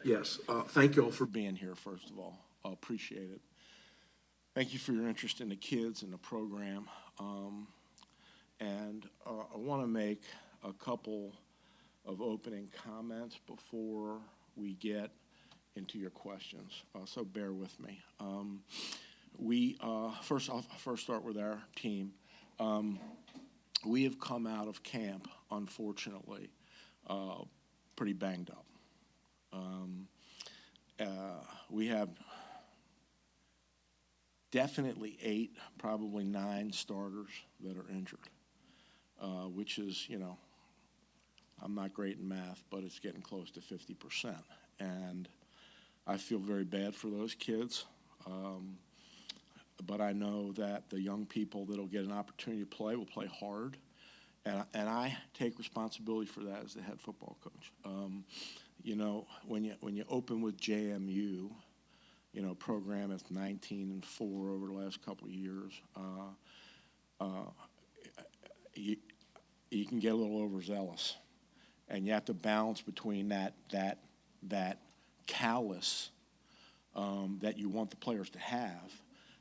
Yes, thank you all for being here, first of all. I appreciate it. Thank you for your interest in the kids and the program. And I want to make a couple of opening comments before we get into your questions. So bear with me. I'll first start with our team. We have come out of camp, unfortunately, pretty banged up. We have definitely 8, probably 9 starters that are injured, which is, I'm not great in math, but it's getting close to 50%. And I feel very bad for those kids. But I know that the young people that will get an opportunity to play will play hard. And I take responsibility for that as the head football coach. When you open with JMU, program that's 19-4 over the last couple of years, you can get a little overzealous, and you have to balance between that callous that you want the players to have,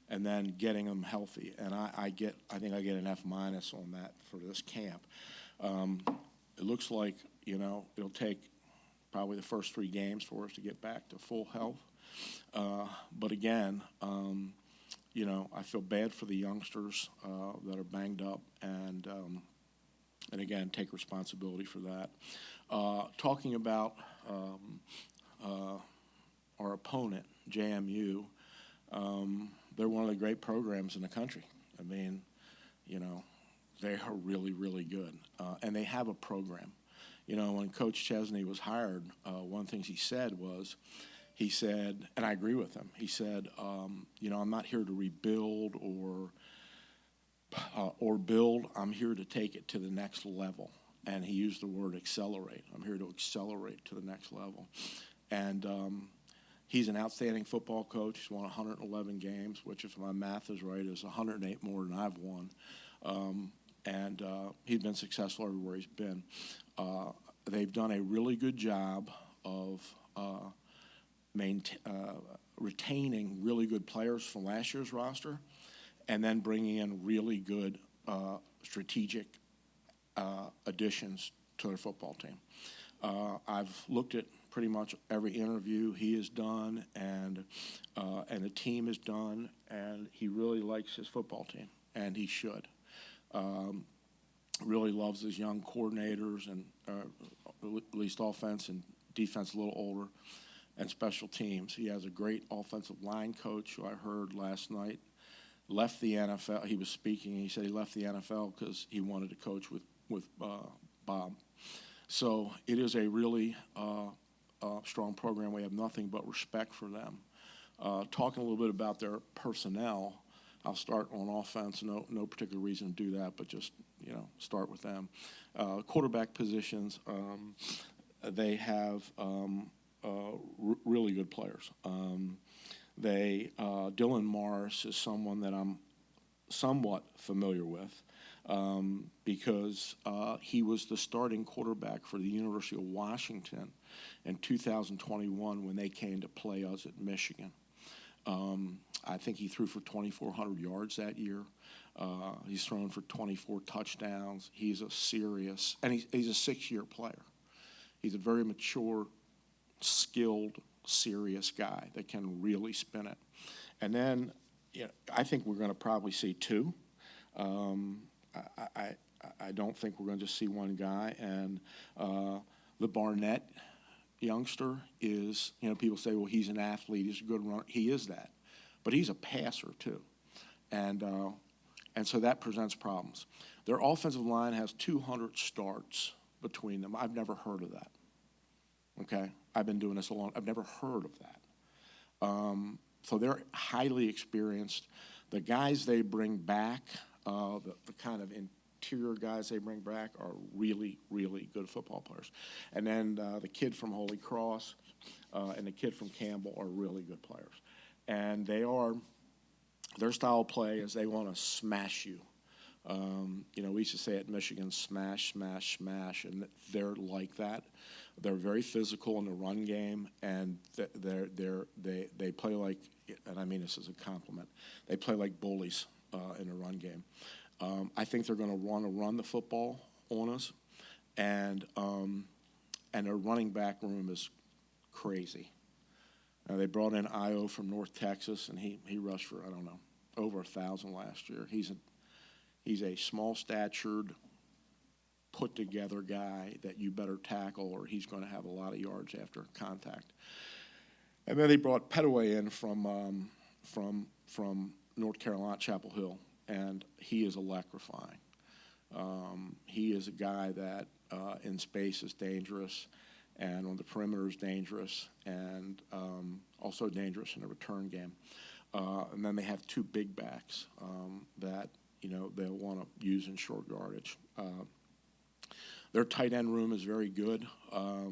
and then getting them healthy. And I think I get an F- on that for this camp. It looks like it'll take probably the first 3 games for us to get back to full health. But again, I feel bad for the youngsters that are banged up, and again, take responsibility for that. Talking about our opponent, JMU, they're one of the great programs in the country. I mean, they are really, really good, and they have a program. When Coach Chesney was hired, one of the things he said, and I agree with him, he said, I'm not here to rebuild or build. I'm here to take it to the next level. And he used the word accelerate. I'm here to accelerate to the next level. And he's an outstanding football coach. He's won 111 games, which, if my math is right, is 108 more than I've won. And he's been successful everywhere he's been. They've done a really good job of retaining really good players from last year's roster, and then bringing in really good strategic additions to their football team. I've looked at pretty much every interview he has done, and the team has done, and he really likes his football team, and he should. Really loves his young coordinators, and at least offense and defense, a little older, and special teams. He has a great offensive line coach who I heard last night left the NFL. He was speaking, and he said he left the NFL because he wanted to coach with Bob. So it is a really strong program. We have nothing but respect for them. Talking a little bit about their personnel, I'll start on offense. No particular reason to do that, but just start with them. Quarterback positions, they have really good players. Dylan Morris is someone that I'm somewhat familiar with because he was the starting quarterback for the University of Washington in 2021 when they came to play us at Michigan. I think he threw for 2,400 yards that year. He's thrown for 24 touchdowns. He's a serious, and he's a 6-year player. He's a very mature, skilled, serious guy that can really spin it. And then, I think we're going to probably see 2. I don't think we're going to just see one guy. And the Barnett youngster is, people say, well, he's an athlete, he's a good runner. He is that. But he's a passer, too. And so that presents problems. Their offensive line has 200 starts between them. I've never heard of that. Okay? I've been doing this a long. I've never heard of that. So they're highly experienced. The guys they bring back, the kind of interior guys they bring back, are really, really good football players. And then the kid from Holy Cross and the kid from Campbell are really good players. And their style of play is they want to smash you. We used to say at Michigan, smash, smash, smash, and they're like that. They're very physical in the run game, and they play like, and I mean this as a compliment, they play like bullies in the run game. I think they're going to want to run the football on us, and their running back room is crazy. They brought in Io from North Texas, and he rushed for, I don't know, over 1,000 last year. He's a small-statured, put-together guy that you better tackle, or he's going to have a lot of yards after contact. And then they brought Petaway in from North Carolina, Chapel Hill, and he is electrifying. He is a guy that in space is dangerous, and on the perimeter is dangerous, and also dangerous in the return game. And then they have two big backs that they'll want to use in short yardage. Their tight end room is very good. A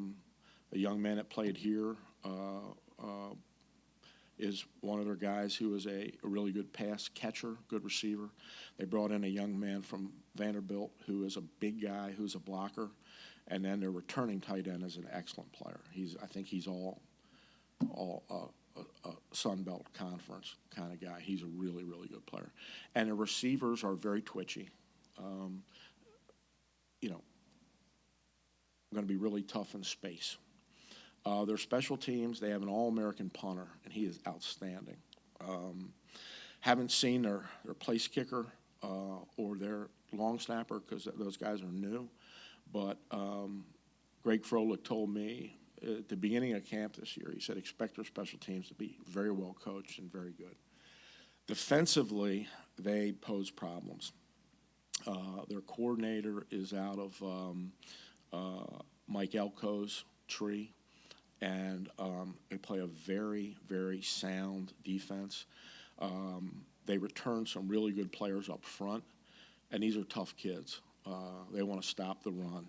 young man that played here is one of their guys who is a really good pass catcher, good receiver. They brought in a young man from Vanderbilt who is a big guy, who's a blocker, and then their returning tight end is an excellent player. I think he's all Sun Belt Conference kind of guy. He's a really, really good player. And the receivers are very twitchy. Going to be really tough in space. Their special teams, they have an All-American punter, and he is outstanding. Haven't seen their place kicker or their long snapper because those guys are new. But Greg Froelich told me at the beginning of camp this year, he said, expect their special teams to be very well coached and very good. Defensively, they pose problems. Their coordinator is out of Mike Elko's tree, and they play a very, very sound defense. They return some really good players up front, and these are tough kids. They want to stop the run.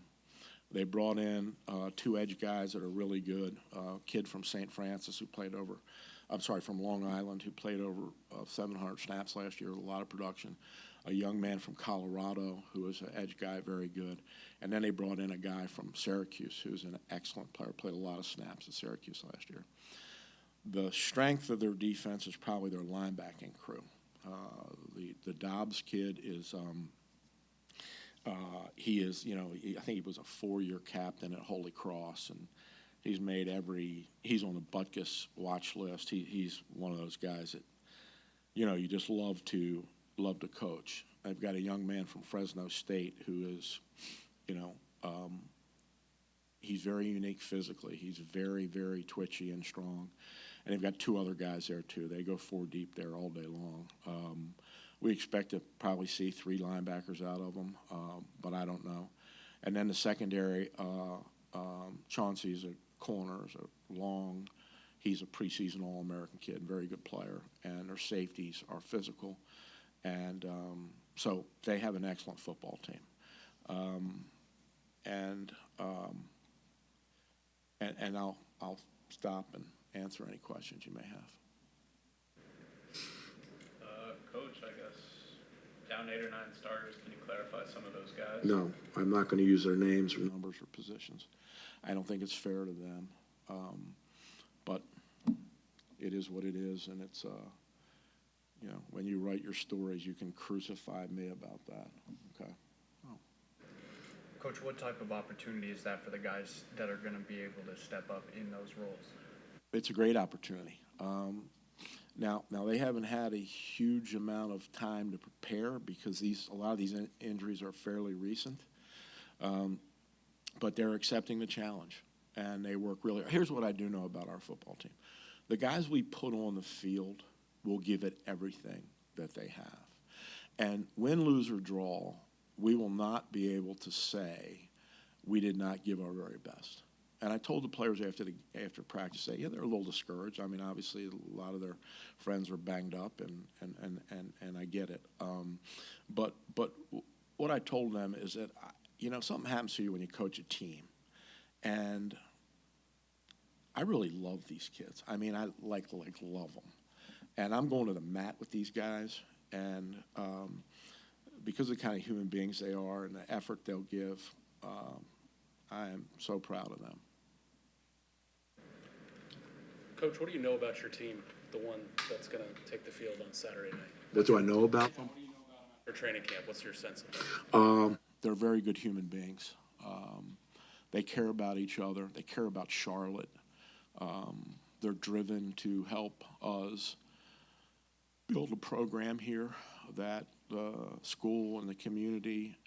They brought in two edge guys that are really good. A kid from St. Francis from Long Island who played over 700 snaps last year, a lot of production. A young man from Colorado who is an edge guy, very good. And then they brought in a guy from Syracuse who's an excellent player, played a lot of snaps at Syracuse last year. The strength of their defense is probably their linebacking crew. The Dobbs kid is he is, I think he was a 4-year captain at Holy Cross, and he's on the Butkus watch list. He's one of those guys that, you just love to coach. I've got a young man from Fresno State who is, he's very unique physically. He's very, very twitchy and strong. And they've got two other guys there, too. They go 4 deep there all day long. We expect to probably see 3 linebackers out of them, but I don't know. And then the secondary, Chauncey's a corner, is a long. He's a preseason All-American kid, very good player. And their safeties are physical. And so they have an excellent football team. And I'll stop and answer any questions you may have. Coach, I guess, down 8 or 9 starters. Can you clarify some of those guys? No, I'm not going to use their names or numbers or positions. I don't think it's fair to them. But it is what it is, and it's, when you write your stories, you can crucify me about that. Okay. Oh. Coach, what type of opportunity is that for the guys that are going to be able to step up in those roles? It's a great opportunity. Now they haven't had a huge amount of time to prepare because a lot of these injuries are fairly recent. But they're accepting the challenge, and they work really. Here's what I do know about our football team: the guys we put on the field will give it everything that they have, and win, lose, or draw, we will not be able to say we did not give our very best. And I told the players after practice, they're a little discouraged. I mean, obviously, a lot of their friends are banged up, and I get it. But what I told them is that, something happens to you when you coach a team. And I really love these kids. I mean, I love them. And I'm going to the mat with these guys, and because of the kind of human beings they are and the effort they'll give, I am so proud of them. Coach, what do you know about your team, the one that's going to take the field on Saturday night? What do I know about them? What do you know about them after training camp? What's your sense of them? They're very good human beings. They care about each other. They care about Charlotte. They're driven to help us build a program here that the school and the community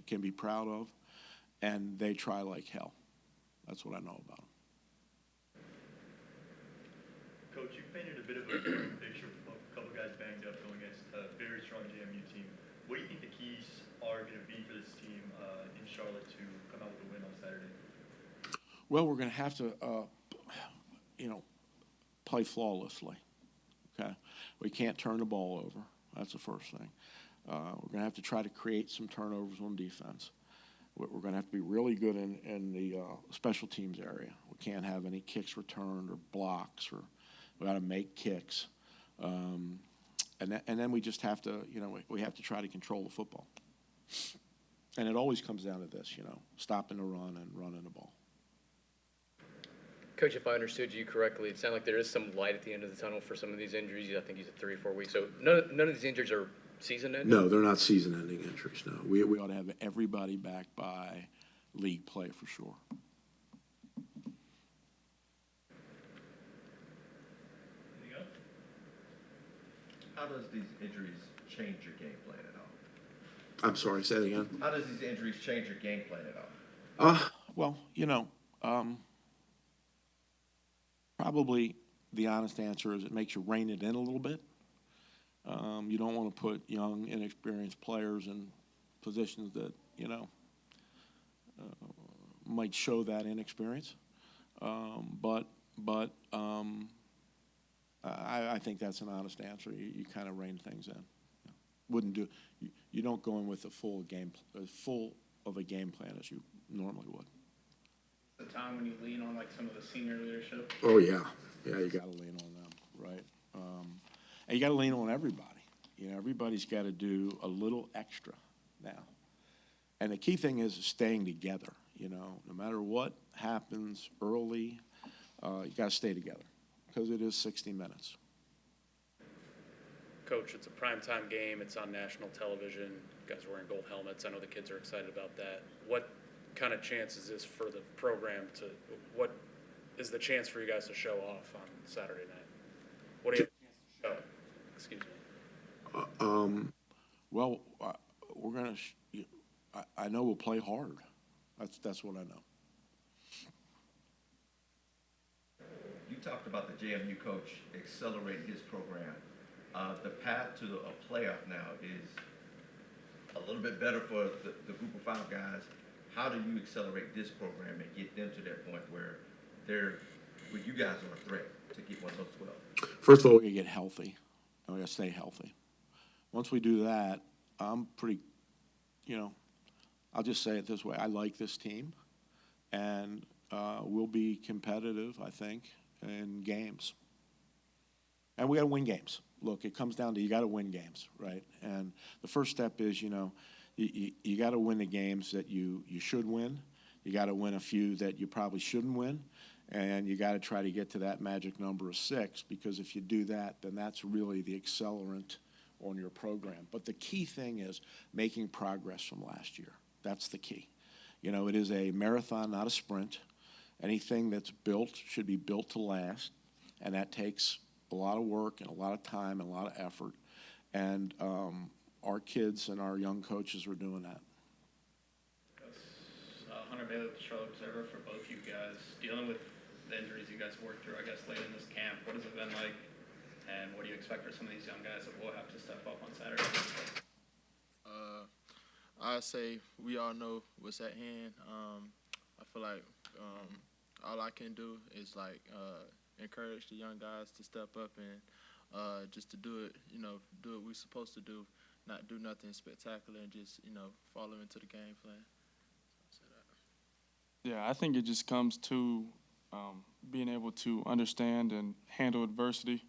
can be proud of, and they try like hell. That's what I know about them. Coach, you painted a bit of a different picture with a couple guys banged up going against a very strong JMU team. What do you think the keys are going to be for this team in Charlotte to come out with a win on Saturday? Well, we're going to have to, play flawlessly. Okay, we can't turn the ball over. That's the first thing. We're going to have to try to create some turnovers on defense. We're going to have to be really good in the special teams area. We can't have any kicks returned or blocks, or we got to make kicks. And then we just have to, we have to try to control the football. And it always comes down to this, stopping the run and running the ball. Coach, if I understood you correctly, it sounded like there is some light at the end of the tunnel for some of these injuries. I think you said 3 or 4 weeks. So none of these injuries are season-ending? No, they're not season-ending injuries, no. We ought to have everybody back by league play for sure. Anything else? How does these injuries change your game plan at all? I'm sorry, say it again. How does these injuries change your game plan at all? Well, probably the honest answer is it makes you rein it in a little bit. You don't want to put young, inexperienced players in positions that, might show that inexperience. But I think that's an honest answer. You kind of rein things in. You don't go in with a full of a game plan as you normally would. The time when you lean on like some of the senior leadership. Oh yeah, you got to lean on them, right? And you got to lean on everybody. Everybody's got to do a little extra now. And the key thing is staying together. No matter what happens early, you got to stay together because it is 60 minutes. Coach, it's a primetime game. It's on national television. You guys are wearing gold helmets. I know the kids are excited about that. What kind of chance is this for the program what is the chance for you guys to show off on Saturday night? What do you have a chance to show? Excuse me. Well, we're going to I know we'll play hard. That's what I know. You talked about the JMU coach accelerating his program. The path to a playoff now is a little bit better for the group of 5 guys. How do you accelerate this program and get them to that point where you guys are a threat to get one of those 12? First of all, we got to get healthy. We got to stay healthy. Once we do that, I'm pretty, I'll just say it this way. I like this team, and we'll be competitive, I think, in games. And we got to win games. Look, it comes down to you got to win games, right? And the first step is, you got to win the games that you should win. You got to win a few that you probably shouldn't win. And you got to try to get to that magic number of 6, because if you do that, then that's really the accelerant on your program. But the key thing is making progress from last year. That's the key. It is a marathon, not a sprint. Anything that's built should be built to last, and that takes a lot of work and a lot of time and a lot of effort. And our kids and our young coaches are doing that. Hunter Bailey with the Charlotte Observer. For both you guys, dealing with the injuries you guys worked through, I guess, late in this camp, what has it been like, and what do you expect for some of these young guys that will have to step up on Saturday? I say we all know what's at hand. I feel like all I can do is encourage the young guys to step up and just to do it what we're supposed to do, not do nothing spectacular, and just follow into the game plan. Yeah, I think it just comes to being able to understand and handle adversity.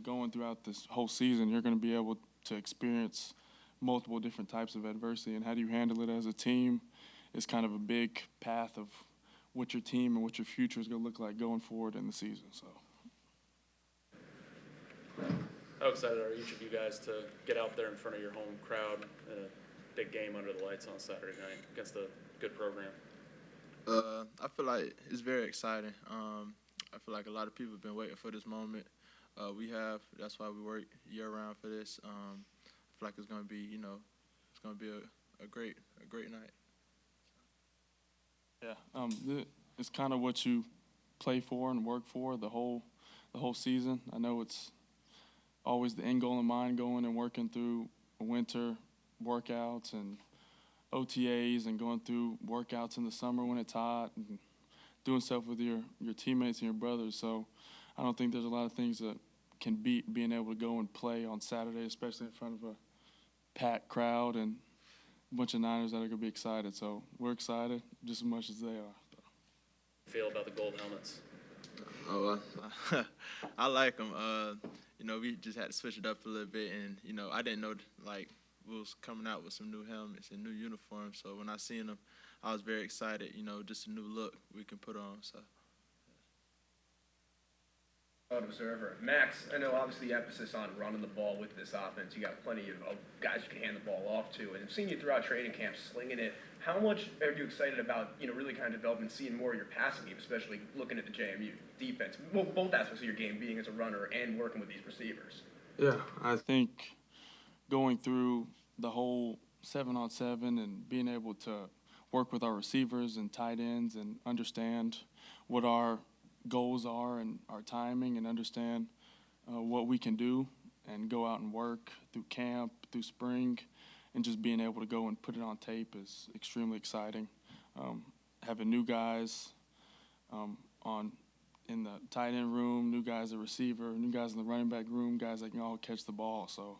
Going throughout this whole season, you're going to be able to experience multiple different types of adversity, and how do you handle it as a team is kind of a big path of what your team and what your future is going to look like going forward in the season. So. How excited are each of you guys to get out there in front of your home crowd in a big game under the lights on Saturday night against a good program? I feel like it's very exciting. I feel like a lot of people have been waiting for this moment. That's why we work year round for this. I feel like it's going to be, it's going to be a great night. Yeah, it's kind of what you play for and work for the whole season. I know it's always the end goal in mind, going and working through winter workouts and OTAs and going through workouts in the summer when it's hot and doing stuff with your teammates and your brothers. So I don't think there's a lot of things that can beat being able to go and play on Saturday, especially in front of a packed crowd and a bunch of Niners that are going to be excited. So we're excited just as much as they are. Feel about the gold helmets? Oh, I like them. We just had to switch it up a little bit, and I didn't know we was coming out with some new helmets and new uniforms. So when I seen them, I was very excited. Just a new look we can put on. So. Observer. Max, I know obviously the emphasis on running the ball with this offense. You got plenty of guys you can hand the ball off to, and I've seen you throughout training camp slinging it. How much are you excited about, really kind of developing, seeing more of your passing game, especially looking at the JMU defense, both aspects of your game, being as a runner and working with these receivers? Yeah, I think going through the whole 7-on-7 and being able to work with our receivers and tight ends and understand what our goals are and our timing and understand what we can do and go out and work through camp, through spring, and just being able to go and put it on tape is extremely exciting. Having new guys in the tight end room, new guys at receiver, new guys in the running back room, guys that can all catch the ball. So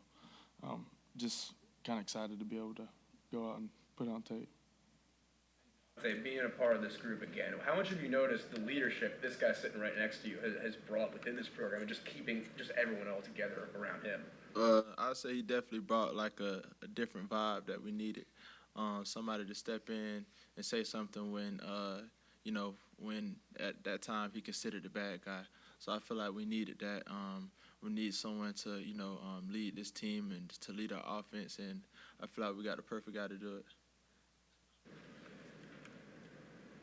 just kind of excited to be able to go out and put it on tape. Being a part of this group again, how much have you noticed the leadership this guy sitting right next to you has brought within this program and just keeping just everyone all together around him? I'd say he definitely brought a different vibe that we needed. Somebody to step in and say something when at that time he considered the bad guy. So I feel like we needed that. We need someone to, lead this team and to lead our offense, and I feel like we got the perfect guy to do it.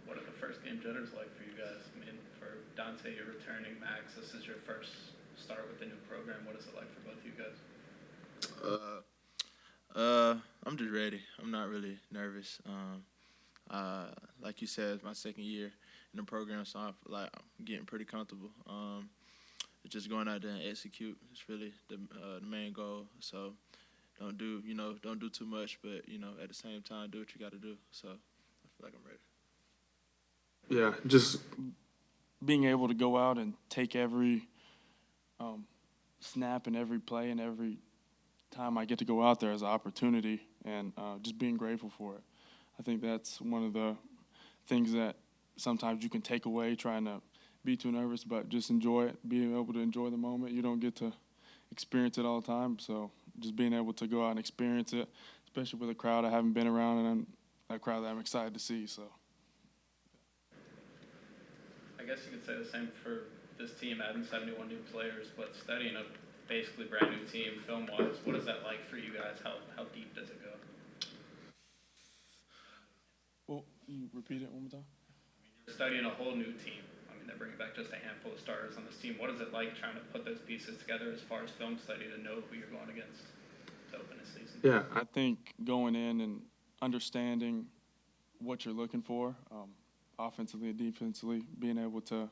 What are the first game jitters like for you guys? I mean, for Dante, you're returning. Max, this is your first start with the new program. What is it like for both of you guys? I'm just ready. I'm not really nervous. Like you said, it's my second year in the program, so I'm getting pretty comfortable. It's just going out there and execute. It's really the main goal. So don't do too much, but at the same time, do what you got to do. So I feel like I'm ready. Yeah, just being able to go out and take every snap and every play and every time I get to go out there as an opportunity, and just being grateful for it. I think that's one of the things that sometimes you can take away trying to be too nervous, but just enjoy it, being able to enjoy the moment. You don't get to experience it all the time, so just being able to go out and experience it, especially with a crowd I haven't been around and a crowd that I'm excited to see. So. I guess you could say the same for this team, adding 71 new players, but studying a basically brand new team film-wise. What is that like for you guys? How deep does it go? Well, you repeat it one more time? You're studying a whole new team. I mean, they're bringing back just a handful of starters on this team. What is it like trying to put those pieces together as far as film study to know who you're going against to open the season? Yeah, I think going in and understanding what you're looking for, offensively and defensively, being able to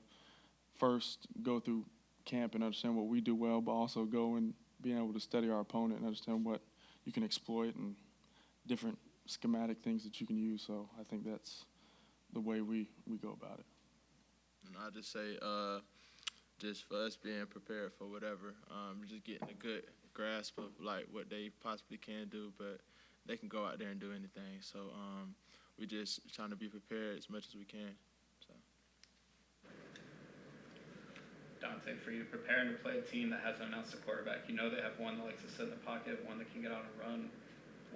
first go through camp and understand what we do well, but also go and being able to study our opponent and understand what you can exploit and different schematic things that you can use. So I think that's the way we go about it. And I just say, just for us being prepared for whatever, just getting a good grasp of what they possibly can do, but they can go out there and do anything. So we're just trying to be prepared as much as we can. So. Dante, for you preparing to play a team that hasn't announced a quarterback, they have one that likes to sit in the pocket, one that can get out and run.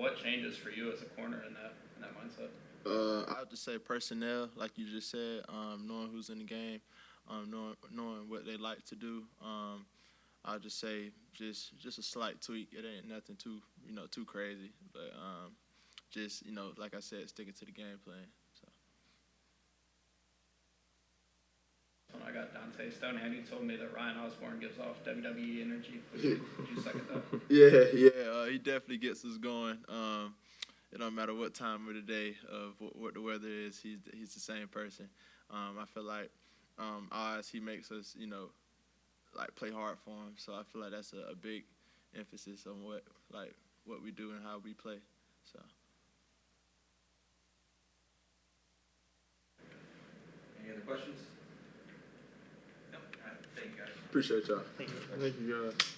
what changes for you as a corner in that mindset? I would just say personnel, like you just said, knowing who's in the game, knowing what they like to do. I'll just say just a slight tweak. It ain't nothing too crazy, but just like I said, sticking to the game plan. So. When I got Dante Stonehand, you told me that Ryan Osborne gives off WWE energy. Would you second that? Yeah, he definitely gets us going. It don't matter what time of the day of what the weather is, he's the same person. I feel like ours, he makes us, like play hard for him. So I feel like that's a big emphasis on what we do and how we play. So. Any other questions? No? All right, thank you guys. Appreciate y'all. Thank you. Thank you, guys.